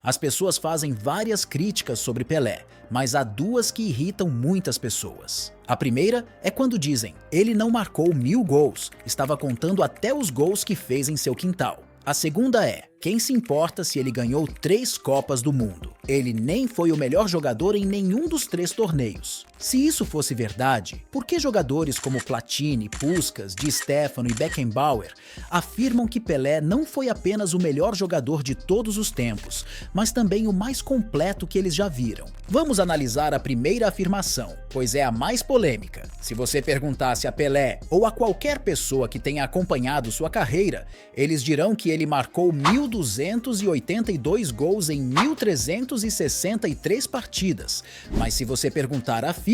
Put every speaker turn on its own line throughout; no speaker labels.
As pessoas fazem várias críticas sobre Pelé, mas há duas que irritam muitas pessoas. A primeira é quando dizem: ele não marcou 1000 gols, estava contando até os gols que fez em seu quintal. A segunda é: quem se importa se ele ganhou 3 Copas do Mundo? Ele nem foi o melhor jogador em nenhum dos 3 torneios. Se isso fosse verdade, por que jogadores como Platini, Puskás, Di Stéfano e Beckenbauer afirmam que Pelé não foi apenas o melhor jogador de todos os tempos, mas também o mais completo que eles já viram? Vamos analisar a primeira afirmação, pois é a mais polêmica. Se você perguntasse a Pelé ou a qualquer pessoa que tenha acompanhado sua carreira, eles dirão que ele marcou 1.282 gols em 1.363 partidas. Mas se você perguntar à FIFA,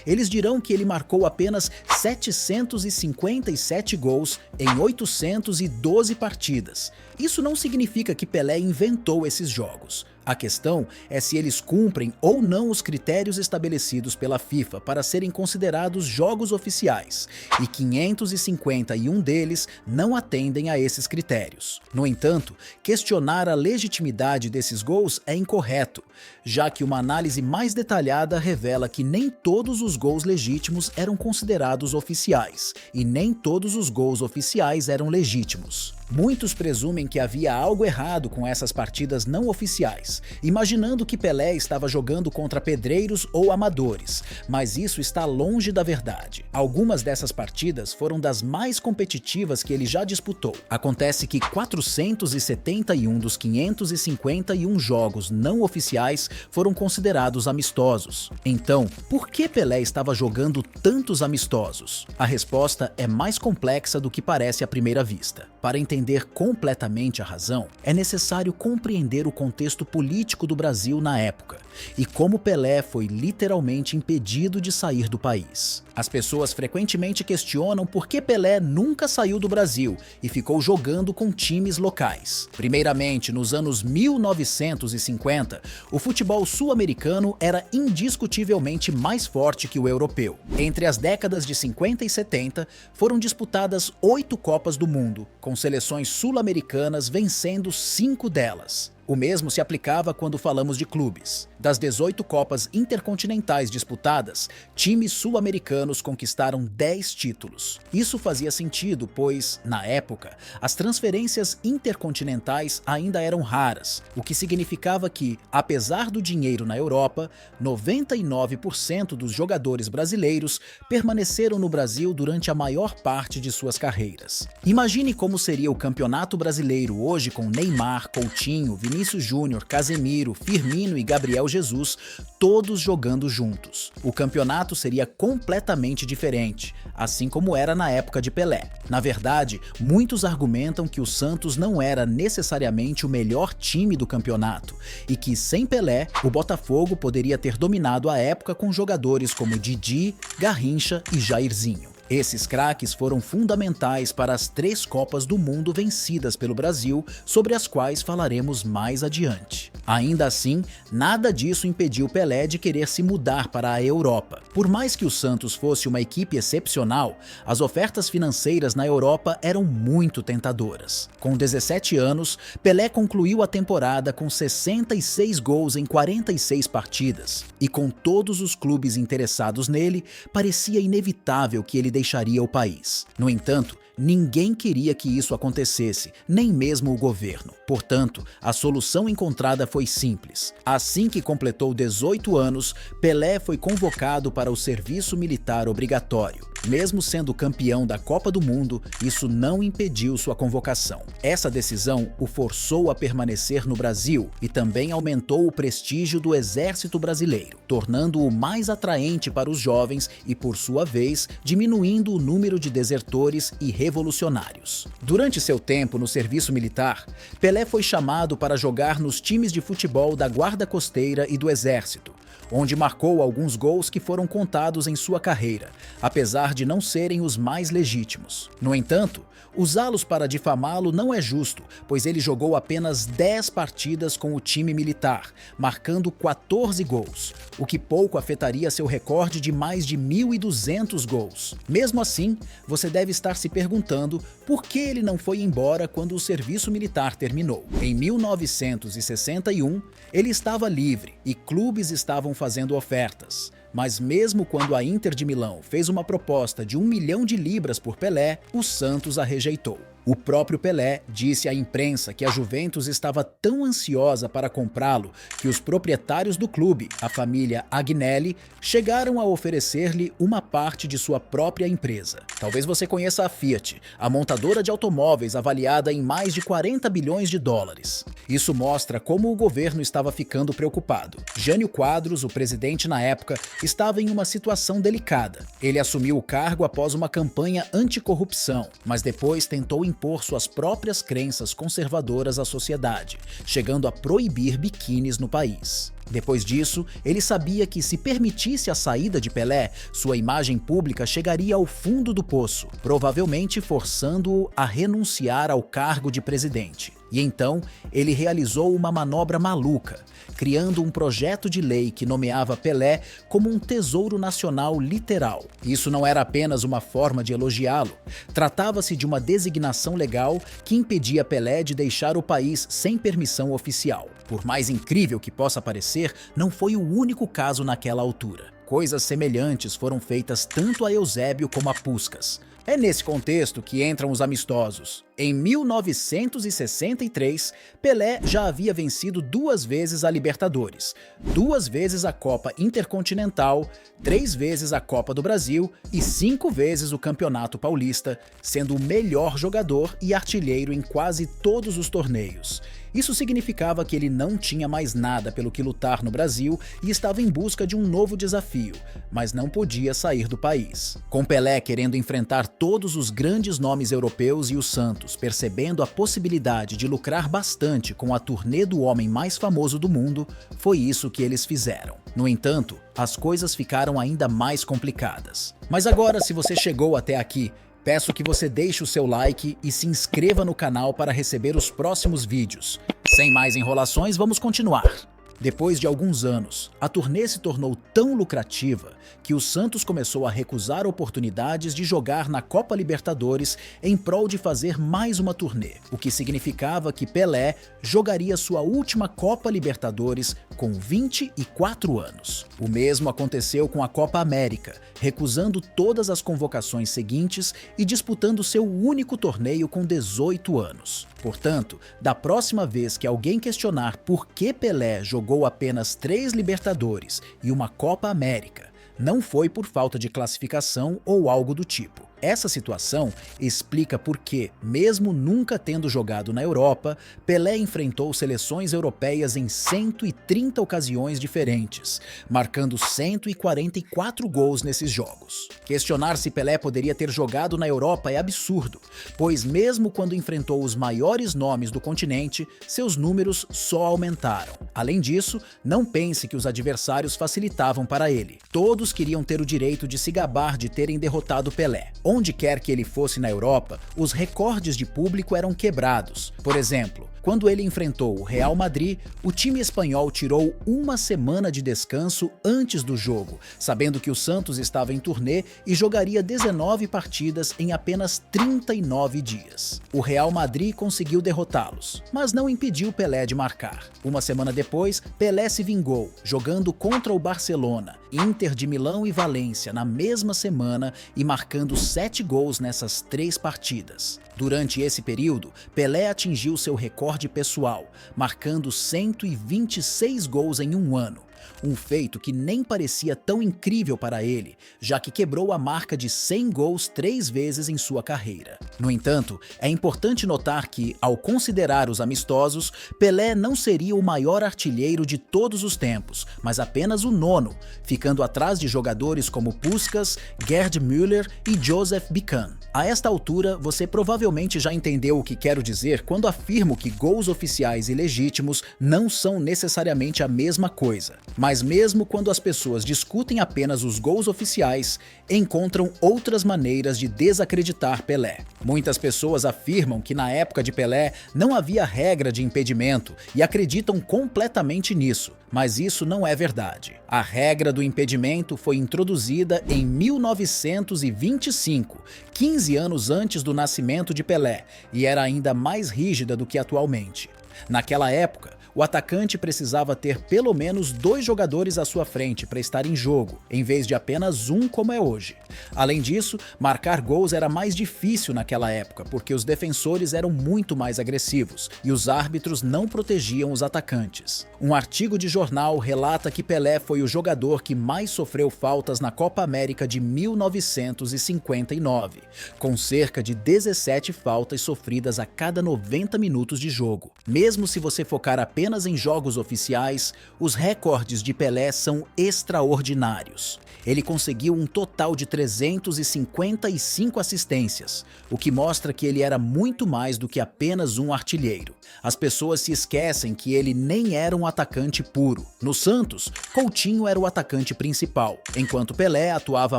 eles dirão que ele marcou apenas 757 gols em 812 partidas. Isso não significa que Pelé inventou esses jogos. A questão é se eles cumprem ou não os critérios estabelecidos pela FIFA para serem considerados jogos oficiais, e 551 deles não atendem a esses critérios. No entanto, questionar a legitimidade desses gols é incorreto, já que uma análise mais detalhada revela que nem todos os gols legítimos eram considerados oficiais, e nem todos os gols oficiais eram legítimos. Muitos presumem que havia algo errado com essas partidas não oficiais, imaginando que Pelé estava jogando contra pedreiros ou amadores, mas isso está longe da verdade. Algumas dessas partidas foram das mais competitivas que ele já disputou. Acontece que 471 dos 551 jogos não oficiais foram considerados amistosos. Então, por que Pelé estava jogando tantos amistosos? A resposta é mais complexa do que parece à primeira vista. Para entender completamente a razão, é necessário compreender o contexto político do Brasil na época e como Pelé foi literalmente impedido de sair do país. As pessoas frequentemente questionam por que Pelé nunca saiu do Brasil e ficou jogando com times locais. Primeiramente, nos anos 1950, o futebol sul-americano era indiscutivelmente mais forte que o europeu. Entre as décadas de 50 e 70, foram disputadas 8 Copas do Mundo, com seleções sul-americanas vencendo 5 delas. O mesmo se aplicava quando falamos de clubes. Das 18 Copas Intercontinentais disputadas, times sul-americanos conquistaram 10 títulos. Isso fazia sentido, pois, na época, as transferências intercontinentais ainda eram raras, o que significava que, apesar do dinheiro na Europa, 99% dos jogadores brasileiros permaneceram no Brasil durante a maior parte de suas carreiras. Imagine como seria o Campeonato Brasileiro hoje com Neymar, Coutinho, Vinícius Júnior, Casemiro, Firmino e Gabriel Jesus, todos jogando juntos. O campeonato seria completamente diferente, assim como era na época de Pelé. Na verdade, muitos argumentam que o Santos não era necessariamente o melhor time do campeonato e que, sem Pelé, o Botafogo poderia ter dominado a época com jogadores como Didi, Garrincha e Jairzinho. Esses craques foram fundamentais para as 3 Copas do Mundo vencidas pelo Brasil, sobre as quais falaremos mais adiante. Ainda assim, nada disso impediu Pelé de querer se mudar para a Europa. Por mais que o Santos fosse uma equipe excepcional, as ofertas financeiras na Europa eram muito tentadoras. Com 17 anos, Pelé concluiu a temporada com 66 gols em 46 partidas, e com todos os clubes interessados nele, parecia inevitável que ele deixaria o país. No entanto, ninguém queria que isso acontecesse, nem mesmo o governo. Portanto, a solução encontrada foi simples. Assim que completou 18 anos, Pelé foi convocado para o serviço militar obrigatório. Mesmo sendo campeão da Copa do Mundo, isso não impediu sua convocação. Essa decisão o forçou a permanecer no Brasil e também aumentou o prestígio do Exército Brasileiro, tornando-o mais atraente para os jovens e, por sua vez, diminuindo o número de desertores e revolucionários. Durante seu tempo no serviço militar, Pelé foi chamado para jogar nos times de futebol da Guarda Costeira e do Exército. onde marcou alguns gols que foram contados em sua carreira, apesar de não serem os mais legítimos. No entanto, usá-los para difamá-lo não é justo, pois ele jogou apenas 10 partidas com o time militar, marcando 14 gols, o que pouco afetaria seu recorde de mais de 1.200 gols. Mesmo assim, você deve estar se perguntando por que ele não foi embora quando o serviço militar terminou. Em 1961, ele estava livre e clubes estavam fazendo ofertas. Mas mesmo quando a Inter de Milão fez uma proposta de 1 milhão de libras por Pelé, o Santos a rejeitou. O próprio Pelé disse à imprensa que a Juventus estava tão ansiosa para comprá-lo que os proprietários do clube, a família Agnelli, chegaram a oferecer-lhe uma parte de sua própria empresa. Talvez você conheça a Fiat, a montadora de automóveis avaliada em mais de 40 bilhões de dólares. Isso mostra como o governo estava ficando preocupado. Jânio Quadros, o presidente na época, estava em uma situação delicada. Ele assumiu o cargo após uma campanha anticorrupção, mas depois tentou impor suas próprias crenças conservadoras à sociedade, chegando a proibir biquínis no país. Depois disso, ele sabia que se permitisse a saída de Pelé, sua imagem pública chegaria ao fundo do poço, provavelmente forçando-o a renunciar ao cargo de presidente. E então, ele realizou uma manobra maluca, criando um projeto de lei que nomeava Pelé como um tesouro nacional literal. Isso não era apenas uma forma de elogiá-lo. Tratava-se de uma designação legal que impedia Pelé de deixar o país sem permissão oficial. Por mais incrível que possa parecer, não foi o único caso naquela altura. Coisas semelhantes foram feitas tanto a Eusébio como a Puskás. É nesse contexto que entram os amistosos. Em 1963, Pelé já havia vencido 2 vezes a Libertadores, 2 vezes a Copa Intercontinental, 3 vezes a Copa do Brasil e 5 vezes o Campeonato Paulista, sendo o melhor jogador e artilheiro em quase todos os torneios. Isso significava que ele não tinha mais nada pelo que lutar no Brasil e estava em busca de um novo desafio, mas não podia sair do país. Com Pelé querendo enfrentar todos os grandes nomes europeus e o Santos percebendo a possibilidade de lucrar bastante com a turnê do homem mais famoso do mundo, foi isso que eles fizeram. No entanto, as coisas ficaram ainda mais complicadas. Mas agora, se você chegou até aqui, peço que você deixe o seu like e se inscreva no canal para receber os próximos vídeos. Sem mais enrolações, vamos continuar. Depois de alguns anos, a turnê se tornou tão lucrativa que o Santos começou a recusar oportunidades de jogar na Copa Libertadores em prol de fazer mais uma turnê, o que significava que Pelé jogaria sua última Copa Libertadores com 24 anos. O mesmo aconteceu com a Copa América, recusando todas as convocações seguintes e disputando seu único torneio com 18 anos. Portanto, da próxima vez que alguém questionar por que Pelé jogou apenas 3 Libertadores e uma Copa América, não foi por falta de classificação ou algo do tipo. Essa situação explica por que, mesmo nunca tendo jogado na Europa, Pelé enfrentou seleções europeias em 130 ocasiões diferentes, marcando 144 gols nesses jogos. Questionar se Pelé poderia ter jogado na Europa é absurdo, pois mesmo quando enfrentou os maiores nomes do continente, seus números só aumentaram. Além disso, não pense que os adversários facilitavam para ele. Todos queriam ter o direito de se gabar de terem derrotado Pelé. Onde quer que ele fosse na Europa, os recordes de público eram quebrados. Por exemplo, quando ele enfrentou o Real Madrid, o time espanhol tirou uma semana de descanso antes do jogo, sabendo que o Santos estava em turnê e jogaria 19 partidas em apenas 39 dias. O Real Madrid conseguiu derrotá-los, mas não impediu Pelé de marcar. Uma semana depois, Pelé se vingou, jogando contra o Barcelona, Inter de Milão e Valência na mesma semana e marcando 7 gols nessas 3 partidas. Durante esse período, Pelé atingiu seu recorde pessoal, marcando 126 gols em um ano. Um feito que nem parecia tão incrível para ele, já que quebrou a marca de 100 gols 3 vezes em sua carreira. No entanto, é importante notar que, ao considerar os amistosos, Pelé não seria o maior artilheiro de todos os tempos, mas apenas o 9º, ficando atrás de jogadores como Puskás, Gerd Müller e Joseph Bican. A esta altura, você provavelmente já entendeu o que quero dizer quando afirmo que gols oficiais e legítimos não são necessariamente a mesma coisa. Mas mesmo quando as pessoas discutem apenas os gols oficiais, encontram outras maneiras de desacreditar Pelé. Muitas pessoas afirmam que na época de Pelé não havia regra de impedimento e acreditam completamente nisso, mas isso não é verdade. A regra do impedimento foi introduzida em 1925, 15 anos antes do nascimento de Pelé, e era ainda mais rígida do que atualmente. Naquela época, o atacante precisava ter pelo menos 2 jogadores à sua frente para estar em jogo, em vez de apenas um como é hoje. Além disso, marcar gols era mais difícil naquela época, porque os defensores eram muito mais agressivos e os árbitros não protegiam os atacantes. Um artigo de jornal relata que Pelé foi o jogador que mais sofreu faltas na Copa América de 1959, com cerca de 17 faltas sofridas a cada 90 minutos de jogo. Mesmo se você focar apenas em jogos oficiais, os recordes de Pelé são extraordinários. Ele conseguiu um total de 355 assistências, o que mostra que ele era muito mais do que apenas um artilheiro. As pessoas se esquecem que ele nem era um atacante puro. No Santos, Coutinho era o atacante principal, enquanto Pelé atuava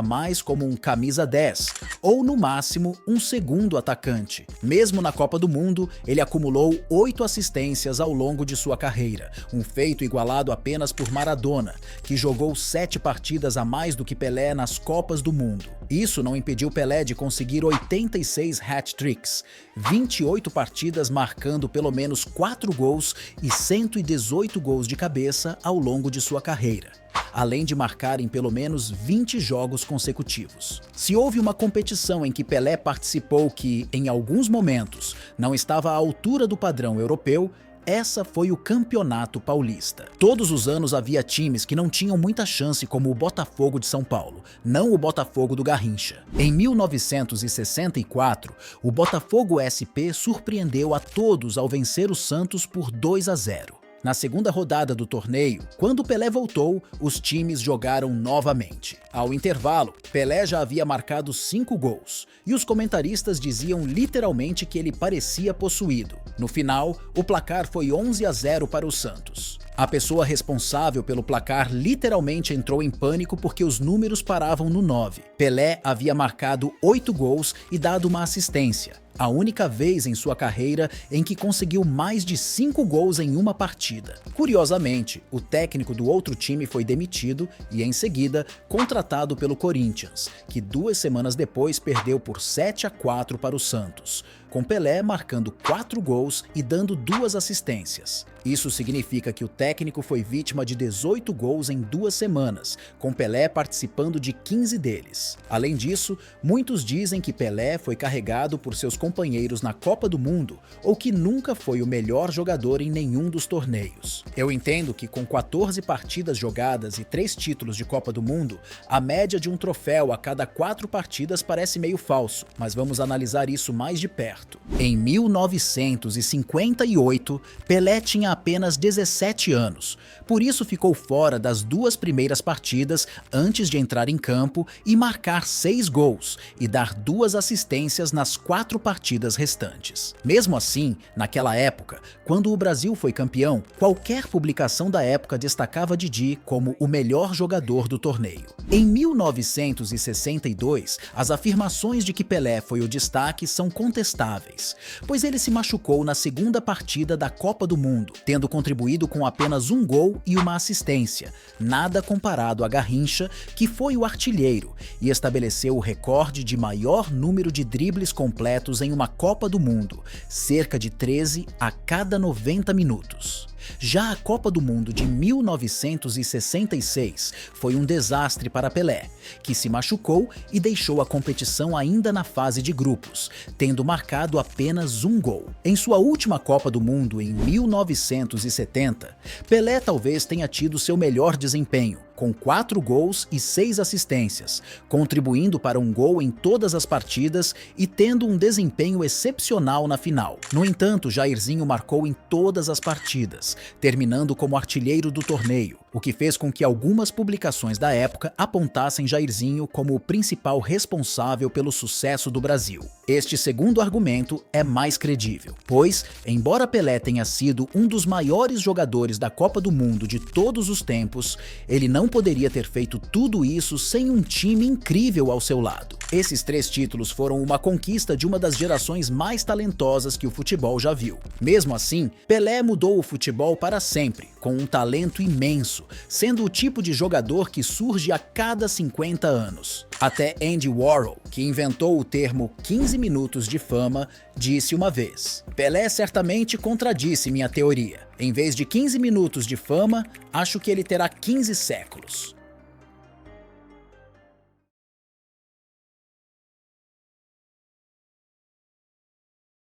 mais como um camisa 10, ou no máximo um segundo atacante. Mesmo na Copa do Mundo, ele acumulou 8 assistências ao longo de sua carreira, um feito igualado apenas por Maradona, que jogou 7 partidas a mais do que Pelé nas Copas do Mundo. Isso não impediu Pelé de conseguir 86 hat-tricks, 28 partidas marcando pelo menos 4 gols e 118 gols de cabeça ao longo de sua carreira, além de marcar em pelo menos 20 jogos consecutivos. Se houve uma competição em que Pelé participou que, em alguns momentos, não estava à altura do padrão europeu, essa foi o Campeonato Paulista. Todos os anos havia times que não tinham muita chance, como o Botafogo de São Paulo, não o Botafogo do Garrincha. Em 1964, o Botafogo SP surpreendeu a todos ao vencer o Santos por 2-0. Na segunda rodada do torneio, quando Pelé voltou, os times jogaram novamente. Ao intervalo, Pelé já havia marcado 5 gols, e os comentaristas diziam literalmente que ele parecia possuído. No final, o placar foi 11-0 para o Santos. A pessoa responsável pelo placar literalmente entrou em pânico porque os números paravam no 9. Pelé havia marcado 8 gols e dado uma assistência, a única vez em sua carreira em que conseguiu mais de 5 gols em uma partida. Curiosamente, o técnico do outro time foi demitido e, em seguida, contratado pelo Corinthians, que 2 semanas depois perdeu por 7-4 para o Santos, com Pelé marcando 4 gols e dando 2 assistências. Isso significa que o técnico foi vítima de 18 gols em 2 semanas, com Pelé participando de 15 deles. Além disso, muitos dizem que Pelé foi carregado por seus companheiros na Copa do Mundo ou que nunca foi o melhor jogador em nenhum dos torneios. Eu entendo que com 14 partidas jogadas e 3 títulos de Copa do Mundo, a média de um troféu a cada 4 partidas parece meio falso, mas vamos analisar isso mais de perto. Em 1958, Pelé tinha apenas 17 anos, por isso ficou fora das 2 primeiras partidas antes de entrar em campo e marcar 6 gols e dar 2 assistências nas 4 partidas restantes. Mesmo assim, naquela época, quando o Brasil foi campeão, qualquer publicação da época destacava Didi como o melhor jogador do torneio. Em 1962, as afirmações de que Pelé foi o destaque são contestáveis, pois ele se machucou na segunda partida da Copa do Mundo, tendo contribuído com apenas 1 gol e uma assistência, nada comparado a Garrincha, que foi o artilheiro e estabeleceu o recorde de maior número de dribles completos em uma Copa do Mundo, cerca de 13 a cada 90 minutos. Já a Copa do Mundo de 1966 foi um desastre para Pelé, que se machucou e deixou a competição ainda na fase de grupos, tendo marcado apenas 1 gol. Em sua última Copa do Mundo, em 1970, Pelé talvez tenha tido seu melhor desempenho, com 4 gols e 6 assistências, contribuindo para um gol em todas as partidas e tendo um desempenho excepcional na final. No entanto, Jairzinho marcou em todas as partidas, terminando como artilheiro do torneio, o que fez com que algumas publicações da época apontassem Jairzinho como o principal responsável pelo sucesso do Brasil. Este segundo argumento é mais credível, pois, embora Pelé tenha sido um dos maiores jogadores da Copa do Mundo de todos os tempos, ele não poderia ter feito tudo isso sem um time incrível ao seu lado. Esses 3 títulos foram uma conquista de uma das gerações mais talentosas que o futebol já viu. Mesmo assim, Pelé mudou o futebol para sempre, com um talento imenso, sendo o tipo de jogador que surge a cada 50 anos. Até Andy Warhol, que inventou o termo 15 minutos de fama, disse uma vez: Pelé certamente contradisse minha teoria. Em vez de 15 minutos de fama, acho que ele terá 15 séculos.